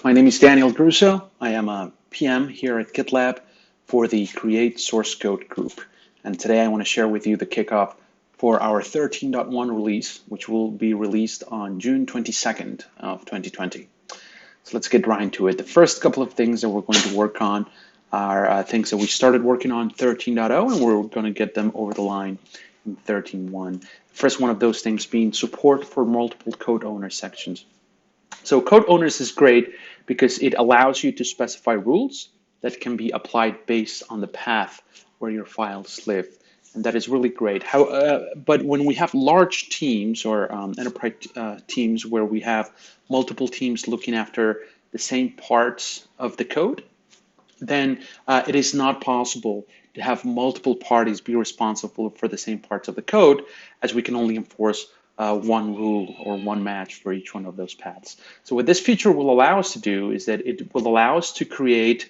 My name is Daniel Gruesso. I am a PM here at GitLab for the Create Source Code group. And today I want to share with you the kickoff for our 13.1 release, which will be released on June 22nd of 2020. So let's get right into it. The first couple of things that we're going to work on are things that we started working on 13.0, and we're going to get them over the line in 13.1. The first one of those things being support for multiple code owner sections. So code owners is great because it allows you to specify rules that can be applied based on the path where your files live. And that is really great. But when we have large teams or enterprise teams where we have multiple teams looking after the same parts of the code, then it is not possible to have multiple parties be responsible for the same parts of the code, as we can only enforce one rule or one match for each one of those paths. So what this feature will allow us to do is that it will allow us to create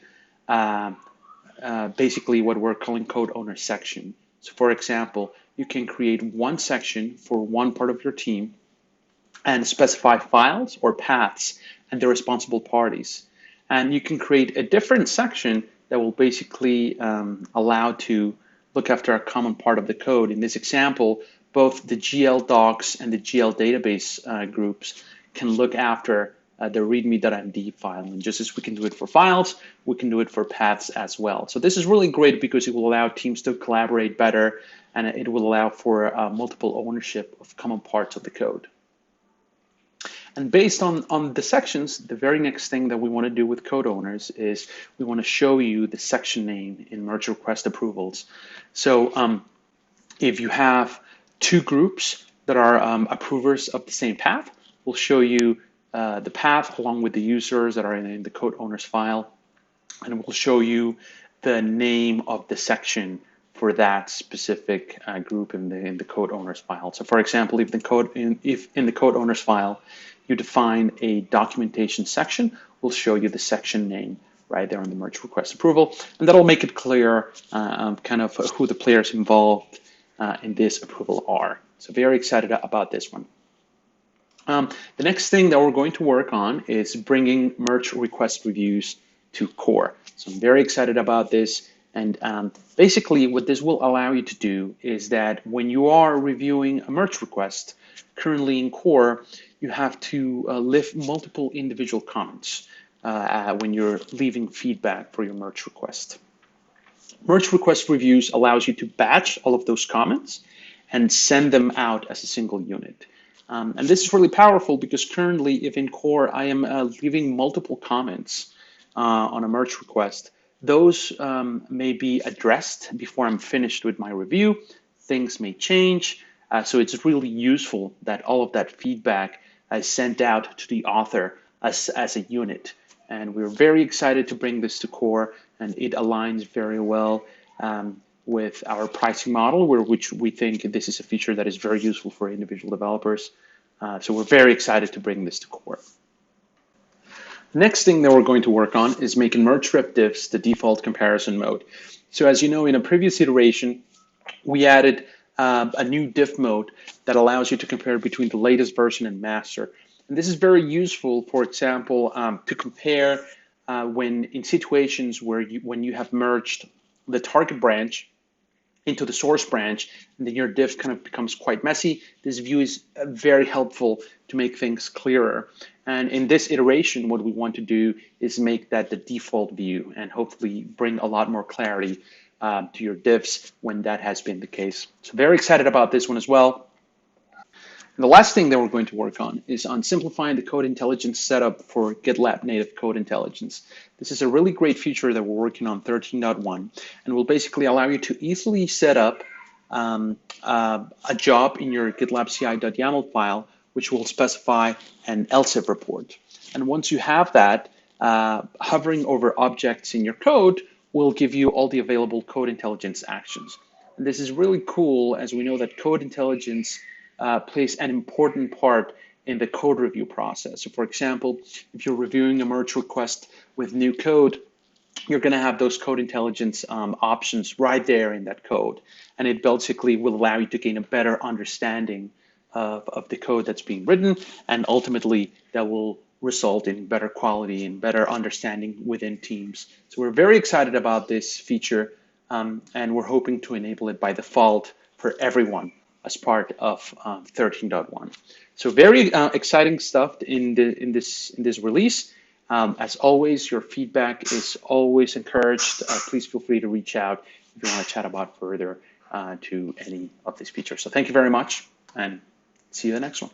basically what we're calling code owner section. So for example, you can create one section for one part of your team and specify files or paths and the responsible parties. And you can create a different section that will basically allow to look after a common part of the code. In this example, both the GL docs and the GL database groups can look after the readme.md file. And just as we can do it for files, we can do it for paths as well. So this is really great because it will allow teams to collaborate better, and it will allow for multiple ownership of common parts of the code. And based on the sections, the very next thing that we want to do with code owners is we want to show you the section name in merge request approvals. So if you have two groups that are approvers of the same path, we'll show you the path along with the users that are in the code owners file, and we'll show you the name of the section for that specific group in the code owners file. So for example, if in the code owners file you define a documentation section, we'll show you the section name right there on the merge request approval, and that'll make it clear kind of who the players involved in this approval are. So very excited about this one. The next thing that we're going to work on is bringing merge request reviews to core. So I'm very excited about this. And basically what this will allow you to do is that when you are reviewing a merge request, currently in core, you have to lift multiple individual comments when you're leaving feedback for your merge request. Merge request reviews allows you to batch all of those comments and send them out as a single unit. And this is really powerful because currently, if in core I am leaving multiple comments on a merge request, those may be addressed before I'm finished with my review. Things may change. So it's really useful that all of that feedback is sent out to the author as a unit. And we're very excited to bring this to core, and it aligns very well with our pricing model, which we think this is a feature that is very useful for individual developers. So we're very excited to bring this to core. Next thing that we're going to work on is making merge rep diffs the default comparison mode. So as you know, in a previous iteration, we added a new diff mode that allows you to compare between the latest version and master. And this is very useful, for example, to compare when in situations where when you have merged the target branch into the source branch, and then your diff kind of becomes quite messy. This view is very helpful to make things clearer. And in this iteration, what we want to do is make that the default view and hopefully bring a lot more clarity to your diffs when that has been the case. So very excited about this one as well. And the last thing that we're going to work on is on simplifying the code intelligence setup for GitLab native code intelligence. This is a really great feature that we're working on 13.1, and will basically allow you to easily set up a job in your GitLab CI.YAML file, which will specify an else if report. And once you have that, hovering over objects in your code will give you all the available code intelligence actions. And this is really cool, as we know that code intelligence plays an important part in the code review process. So for example, if you're reviewing a merge request with new code, you're going to have those code intelligence options right there in that code. And it basically will allow you to gain a better understanding of the code that's being written. And ultimately, that will result in better quality and better understanding within teams. So we're very excited about this feature, and we're hoping to enable it by default for everyone as part of 13.1. So very exciting stuff in this release. As always, your feedback is always encouraged. Please feel free to reach out if you want to chat about further to any of these features. So thank you very much, and see you in the next one.